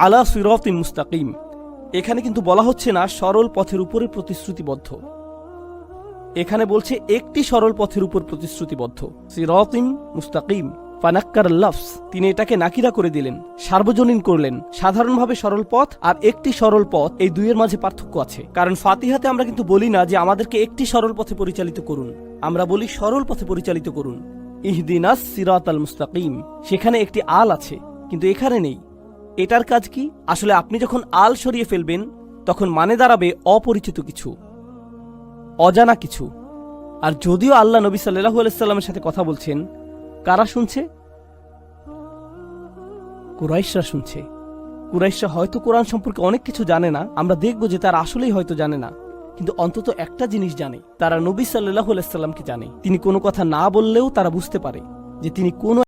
আলা সিরাতিন মুস্তাকিম। এখানে কিন্তু বলা হচ্ছে না সরল পথের উপরে প্রতিশ্রুতিবদ্ধ, এখানে বলছে একটি সরল পথের উপর প্রতিশ্রুতিবদ্ধ। সিরাতিন মুস্তাকিম ফানাক্কার লাফস, তিনি এটাকে নাকিরা করে দিলেন, সার্বজনীন করলেন। সাধারণভাবে সরল পথ আর একটি সরল পথ, এই দুইয়ের মাঝে পার্থক্য আছে। কারণ ফাতিহাতে আমরা কিন্তু বলি না যে আমাদেরকে একটি সরল পথে পরিচালিত করুন, আমরা বলি সরল পথে পরিচালিত করুন, ইহদিনাস সিরাতাল মুস্তাকিম। সেখানে একটি আল আছে কিন্তু এখানে নেই। এটার কাজ কি? আসলে আপনি যখন আল সরিয়ে ফেলবেন তখন মানে দাঁড়াবে অপরিচিত কিছু, অজানা কিছু। আর যদিও আল্লাহ নবী সাল্লাল্লাহু আলাইহি সাল্লামের সাথে কথা বলছেন, কারা শুনছে? কুরাইশরা শুনছে। কুরাইশরা হয়তো কোরআন সম্পর্কে অনেক কিছু জানে না, আমরা দেখব যে তারা আসলেই হয়তো জানে না, কিন্তু অন্তত একটা জিনিস জানে, তারা নবী সাল্লাল্লাহু আলাইহি সাল্লামকে জানে। তিনি কোনো কথা না বললেও তারা বুঝতে পারে যে তিনি কোনো